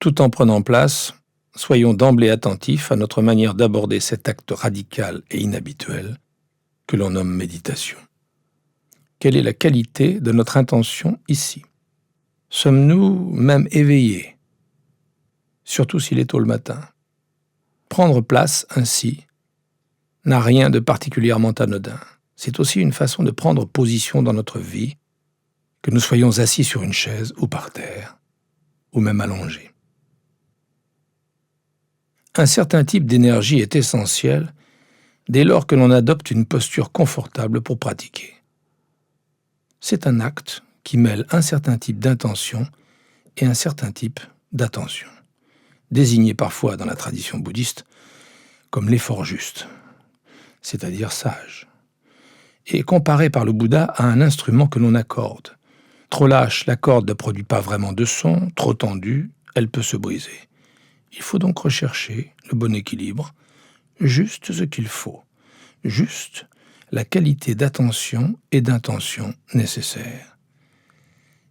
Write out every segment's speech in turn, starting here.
Tout en prenant place, soyons d'emblée attentifs à notre manière d'aborder cet acte radical et inhabituel que l'on nomme méditation. Quelle est la qualité de notre intention ici? Sommes-nous même éveillés, surtout s'il est tôt le matin? Prendre place ainsi n'a rien de particulièrement anodin. C'est aussi une façon de prendre position dans notre vie, que nous soyons assis sur une chaise ou par terre, ou même allongés. Un certain type d'énergie est essentiel dès lors que l'on adopte une posture confortable pour pratiquer. C'est un acte qui mêle un certain type d'intention et un certain type d'attention, désigné parfois dans la tradition bouddhiste comme l'effort juste, c'est-à-dire sage, et comparé par le Bouddha à un instrument que l'on accorde. Trop lâche, la corde ne produit pas vraiment de son, trop tendue, elle peut se briser. Il faut donc rechercher le bon équilibre, juste ce qu'il faut, juste la qualité d'attention et d'intention nécessaire.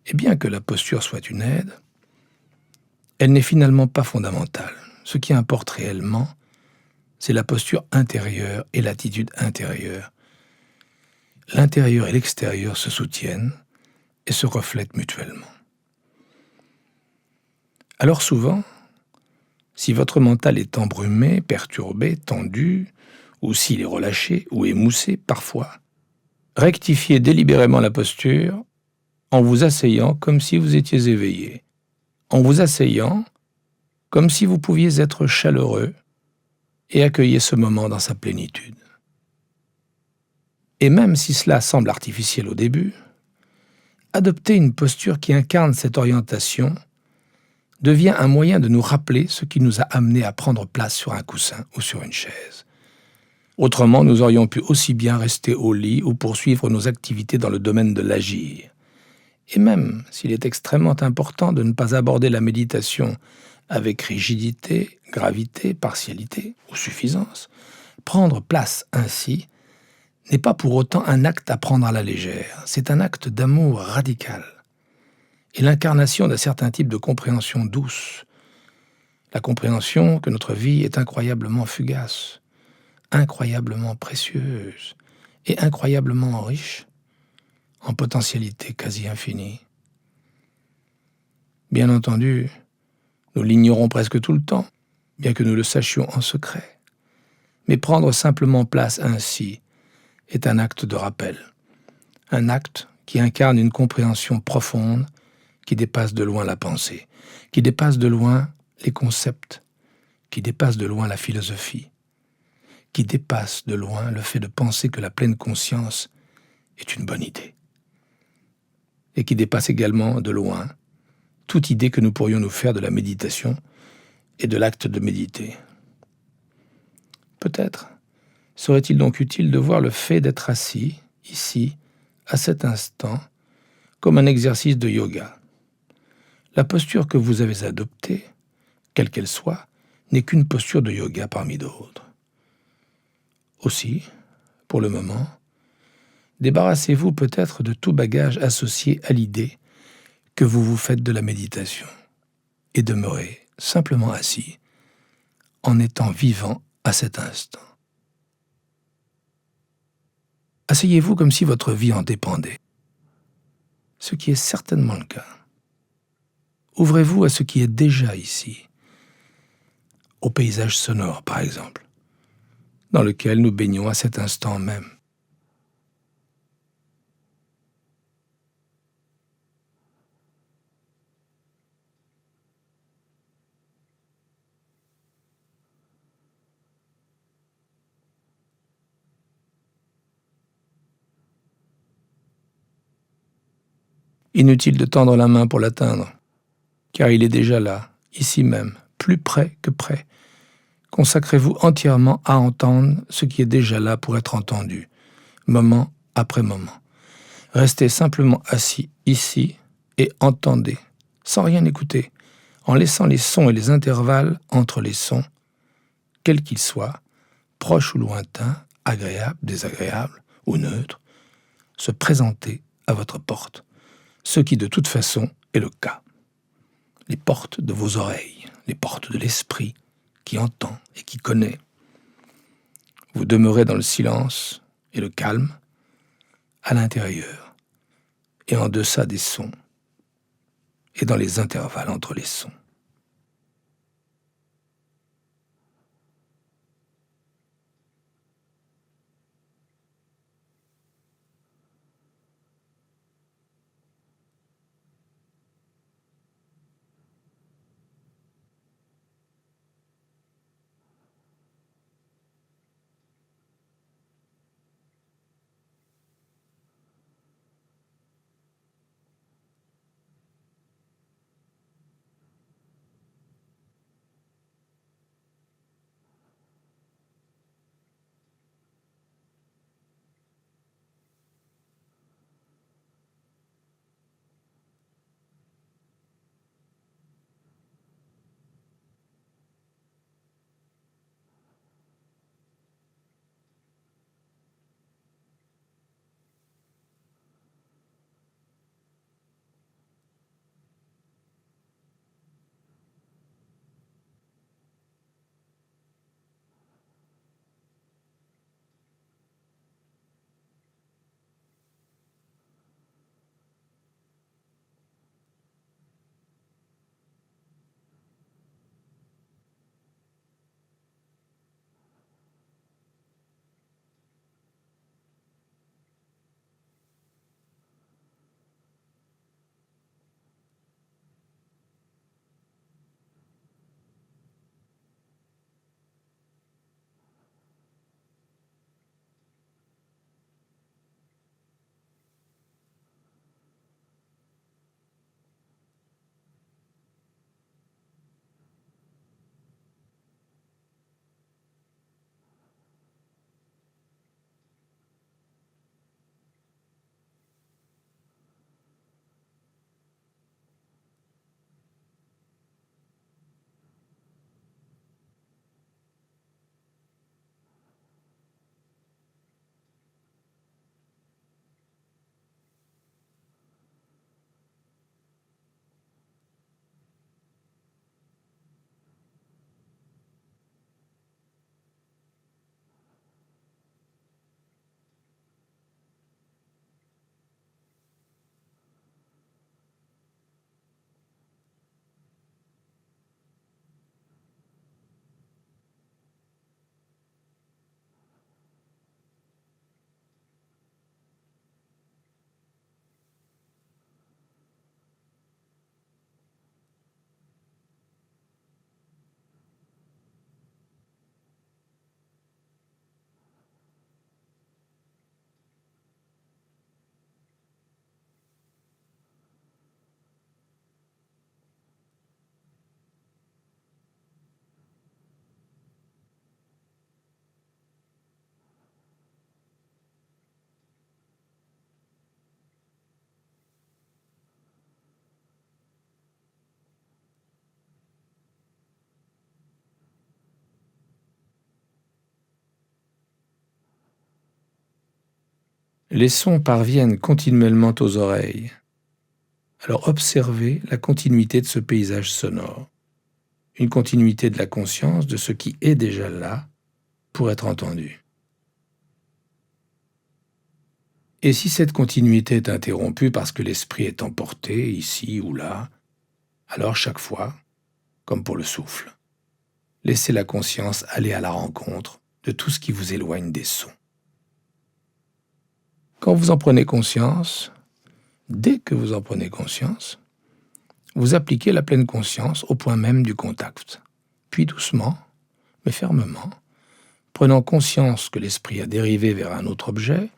Et bien que la posture soit une aide, elle n'est finalement pas fondamentale. Ce qui importe réellement, c'est la posture intérieure et l'attitude intérieure. L'intérieur et l'extérieur se soutiennent et se reflètent mutuellement. Alors souvent, si votre mental est embrumé, perturbé, tendu, ou s'il est relâché ou émoussé parfois, rectifiez délibérément la posture en vous asseyant comme si vous étiez éveillé, en vous asseyant comme si vous pouviez être chaleureux et accueillir ce moment dans sa plénitude. Et même si cela semble artificiel au début, adopter une posture qui incarne cette orientation devient un moyen de nous rappeler ce qui nous a amenés à prendre place sur un coussin ou sur une chaise. Autrement, nous aurions pu aussi bien rester au lit ou poursuivre nos activités dans le domaine de l'agir. Et même s'il est extrêmement important de ne pas aborder la méditation avec rigidité, gravité, partialité ou suffisance, prendre place ainsi n'est pas pour autant un acte à prendre à la légère. C'est un acte d'amour radical et l'incarnation d'un certain type de compréhension douce. La compréhension que notre vie est incroyablement fugace, incroyablement précieuse et incroyablement riche en potentialité quasi infinie. Bien entendu, nous l'ignorons presque tout le temps, bien que nous le sachions en secret. Mais prendre simplement place ainsi est un acte de rappel, un acte qui incarne une compréhension profonde qui dépasse de loin la pensée, qui dépasse de loin les concepts, qui dépasse de loin la philosophie, qui dépasse de loin le fait de penser que la pleine conscience est une bonne idée, et qui dépasse également de loin toute idée que nous pourrions nous faire de la méditation et de l'acte de méditer. Peut-être serait-il donc utile de voir le fait d'être assis, ici, à cet instant, comme un exercice de yoga. La posture que vous avez adoptée, quelle qu'elle soit, n'est qu'une posture de yoga parmi d'autres. Aussi, pour le moment, débarrassez-vous peut-être de tout bagage associé à l'idée que vous vous faites de la méditation et demeurez simplement assis en étant vivant à cet instant. Asseyez-vous comme si votre vie en dépendait, ce qui est certainement le cas. Ouvrez-vous à ce qui est déjà ici, au paysage sonore par exemple, dans lequel nous baignons à cet instant même. Inutile de tendre la main pour l'atteindre, car il est déjà là, ici même, plus près que près. Consacrez-vous entièrement à entendre ce qui est déjà là pour être entendu, moment après moment. Restez simplement assis ici et entendez, sans rien écouter, en laissant les sons et les intervalles entre les sons, quels qu'ils soient, proches ou lointains, agréables, désagréables ou neutres, se présenter à votre porte, ce qui de toute façon est le cas. les portes de vos oreilles, les portes de l'esprit qui entend et qui connaît. Vous demeurez dans le silence et le calme, à l'intérieur et en deçà des sons, et dans les intervalles entre les sons. Les sons parviennent continuellement aux oreilles. Alors observez la continuité de ce paysage sonore, une continuité de la conscience de ce qui est déjà là pour être entendu. Et si cette continuité est interrompue parce que l'esprit est emporté ici ou là, alors chaque fois, comme pour le souffle, laissez la conscience aller à la rencontre de tout ce qui vous éloigne des sons. Quand vous en prenez conscience, dès que vous en prenez conscience, vous appliquez la pleine conscience au point même du contact. Puis doucement, mais fermement, prenant conscience que l'esprit a dérivé vers un autre objet,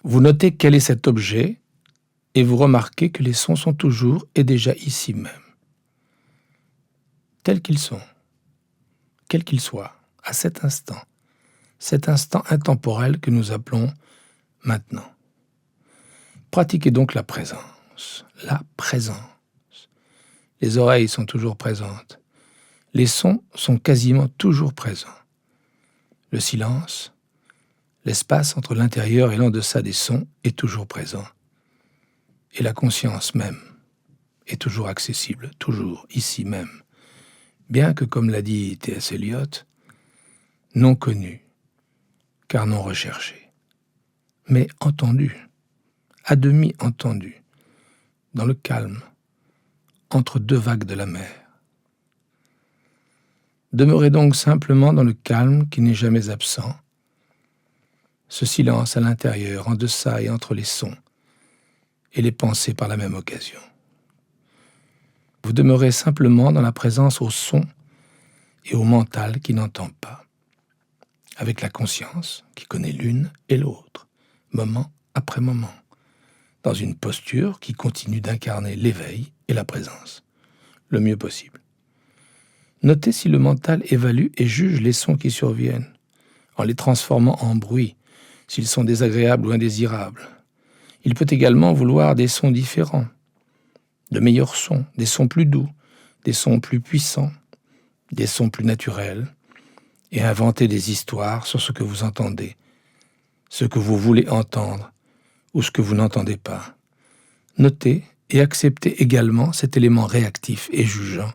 vous notez quel est cet objet et vous remarquez que les sons sont toujours et déjà ici même, tels qu'ils sont, quels qu'ils soient, à cet instant intemporel que nous appelons maintenant. Pratiquez donc la présence, la présence. Les oreilles sont toujours présentes. Les sons sont quasiment toujours présents. Le silence, l'espace entre l'intérieur et l'en-deçà des sons est toujours présent. Et la conscience même est toujours accessible, toujours, ici même, bien que, comme l'a dit T.S. Eliot, non connu, car non recherché, mais entendu, à demi entendu, dans le calme, entre deux vagues de la mer. Demeurez donc simplement dans le calme qui n'est jamais absent, ce silence à l'intérieur, en deçà et entre les sons, et les pensées par la même occasion. Vous demeurez simplement dans la présence au son et au mental qui n'entend pas, avec la conscience qui connaît l'une et l'autre, moment après moment, dans une posture qui continue d'incarner l'éveil et la présence, le mieux possible. Notez si le mental évalue et juge les sons qui surviennent, en les transformant en bruit, s'ils sont désagréables ou indésirables. Il peut également vouloir des sons différents, de meilleurs sons, des sons plus doux, des sons plus puissants, des sons plus naturels, et inventer des histoires sur ce que vous entendez, ce que vous voulez entendre ou ce que vous n'entendez pas. Notez et acceptez également cet élément réactif et jugeant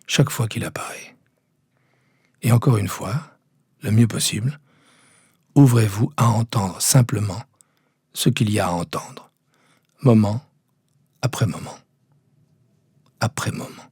chaque fois qu'il apparaît. Et encore une fois, le mieux possible, ouvrez-vous à entendre simplement ce qu'il y a à entendre, moment après moment, après moment.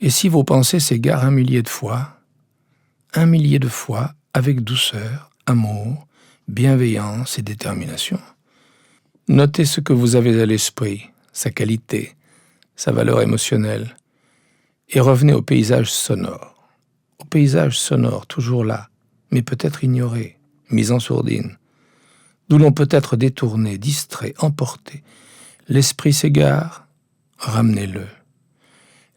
Et si vos pensées s'égarent 1 millier de fois, 1 millier de fois, avec douceur, amour, bienveillance et détermination, notez ce que vous avez à l'esprit, sa qualité, sa valeur émotionnelle, et revenez au paysage sonore. Au paysage sonore, toujours là, mais peut-être ignoré, mis en sourdine, d'où l'on peut être détourné, distrait, emporté. L'esprit s'égare, ramenez-le.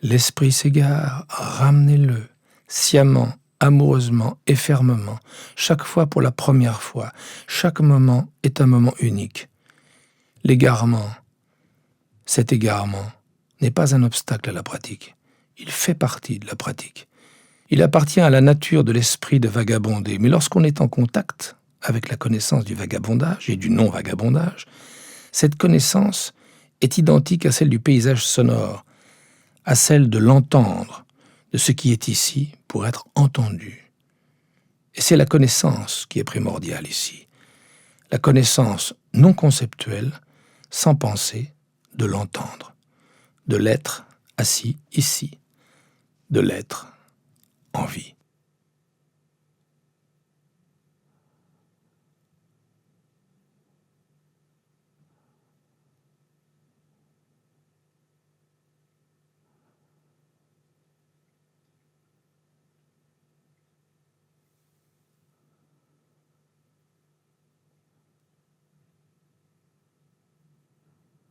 L'esprit s'égare, ramenez-le, sciemment, amoureusement et fermement, chaque fois pour la première fois. Chaque moment est un moment unique. L'égarement, cet égarement, n'est pas un obstacle à la pratique. Il fait partie de la pratique. Il appartient à la nature de l'esprit de vagabonder, mais lorsqu'on est en contact avec la connaissance du vagabondage et du non-vagabondage, cette connaissance est identique à celle du paysage sonore, à celle de l'entendre, de ce qui est ici pour être entendu. Et c'est la connaissance qui est primordiale ici. La connaissance non conceptuelle, sans penser, de l'entendre, de l'être assis ici, de l'être en vie.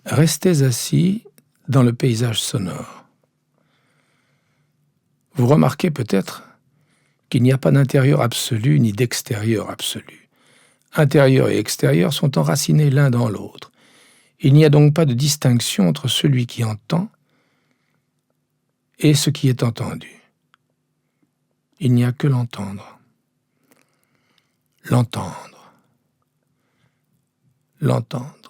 Restez assis dans le paysage sonore. Vous remarquez peut-être qu'il n'y a pas d'intérieur absolu ni d'extérieur absolu. Intérieur et extérieur sont enracinés l'un dans l'autre. Il n'y a donc pas de distinction entre celui qui entend et ce qui est entendu. Il n'y a que l'entendre. L'entendre. L'entendre.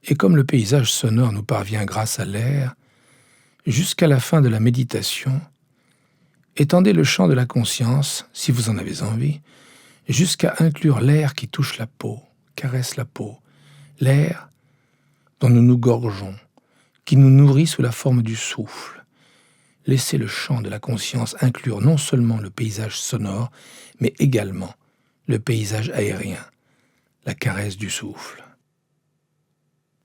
Et comme le paysage sonore nous parvient grâce à l'air, jusqu'à la fin de la méditation, étendez le champ de la conscience, si vous en avez envie, jusqu'à inclure l'air qui touche la peau, caresse la peau, l'air dont nous nous gorgeons, qui nous nourrit sous la forme du souffle. Laissez le champ de la conscience inclure non seulement le paysage sonore, mais également le paysage aérien, la caresse du souffle.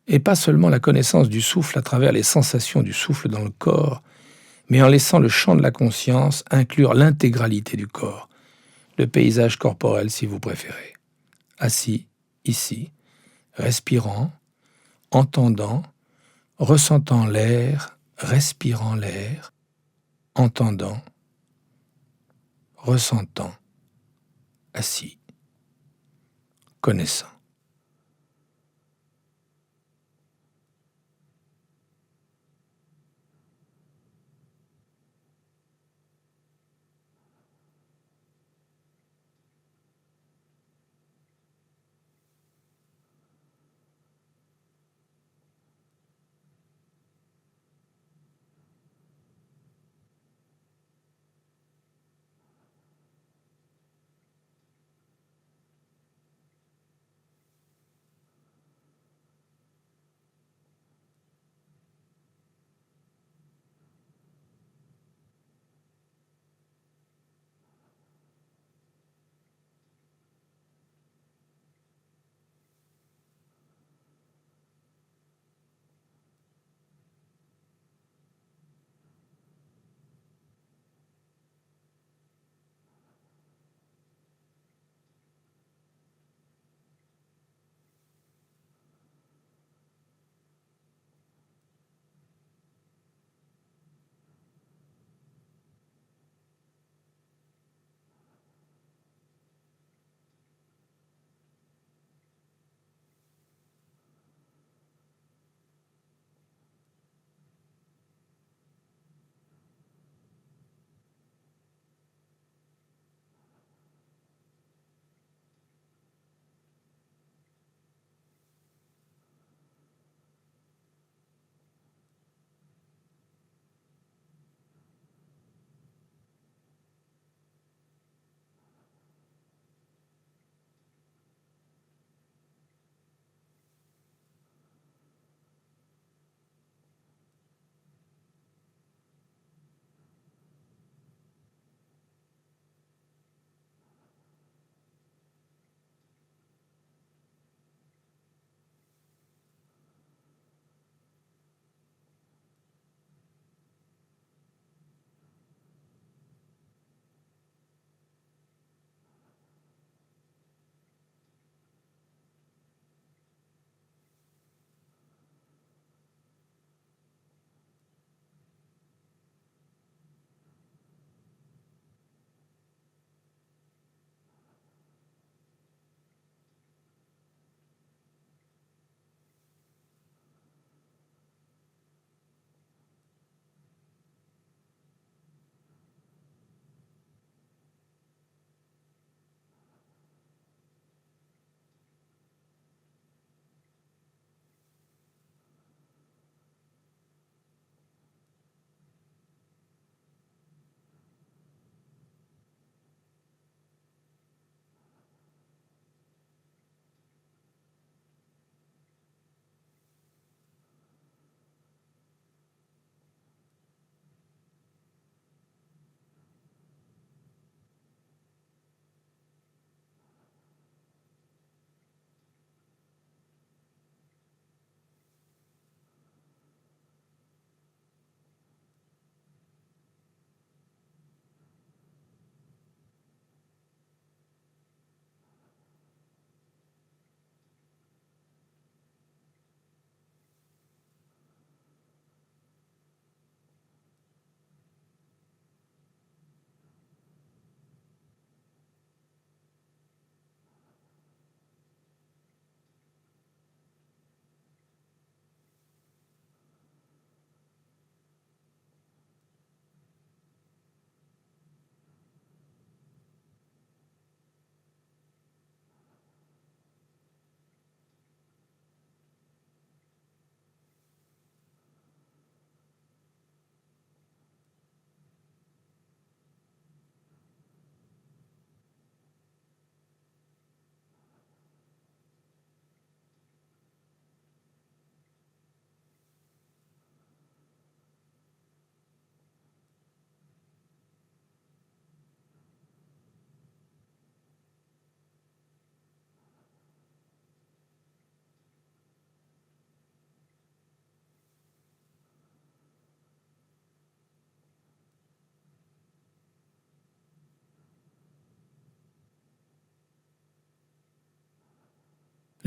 Et pas seulement la connaissance du souffle à travers les sensations du souffle dans le corps, mais en laissant le champ de la conscience inclure l'intégralité du corps, le paysage corporel si vous préférez. Assis, ici, respirant, entendant, ressentant l'air, respirant l'air, entendant, ressentant, assis, connaissant.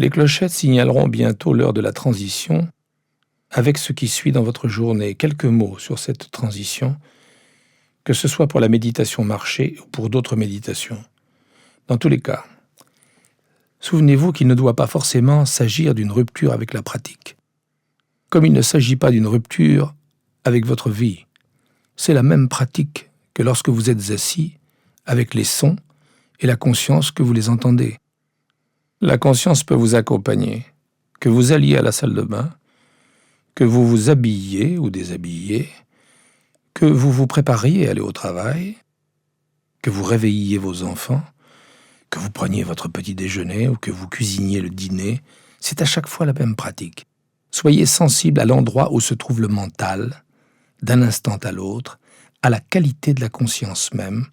Les clochettes signaleront bientôt l'heure de la transition avec ce qui suit dans votre journée. Quelques mots sur cette transition, que ce soit pour la méditation marché ou pour d'autres méditations. Dans tous les cas, souvenez-vous qu'il ne doit pas forcément s'agir d'une rupture avec la pratique. Comme il ne s'agit pas d'une rupture avec votre vie. C'est la même pratique que lorsque vous êtes assis avec les sons et la conscience que vous les entendez. La conscience peut vous accompagner, que vous alliez à la salle de bain, que vous vous habilliez ou déshabilliez, que vous vous prépariez à aller au travail, que vous réveilliez vos enfants, que vous preniez votre petit déjeuner ou que vous cuisiniez le dîner, c'est à chaque fois la même pratique. Soyez sensible à l'endroit où se trouve le mental, d'un instant à l'autre, à la qualité de la conscience même,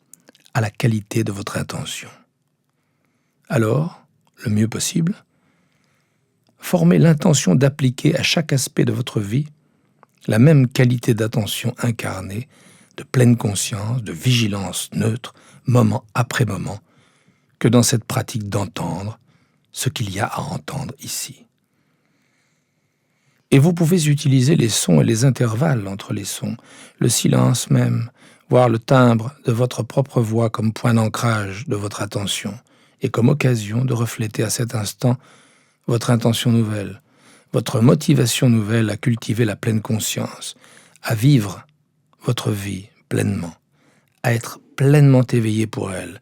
à la qualité de votre intention. Alors, le mieux possible, formez l'intention d'appliquer à chaque aspect de votre vie la même qualité d'attention incarnée, de pleine conscience, de vigilance neutre, moment après moment, que dans cette pratique d'entendre ce qu'il y a à entendre ici. Et vous pouvez utiliser les sons et les intervalles entre les sons, le silence même, voire le timbre de votre propre voix comme point d'ancrage de votre attention et comme occasion de refléter à cet instant votre intention nouvelle, votre motivation nouvelle à cultiver la pleine conscience, à vivre votre vie pleinement, à être pleinement éveillé pour elle,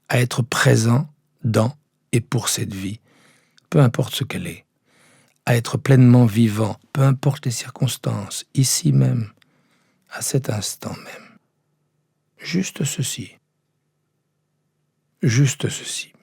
à être présent dans et pour cette vie, peu importe ce qu'elle est, à être pleinement vivant, peu importe les circonstances, ici même, à cet instant même. Juste ceci. Juste ceci.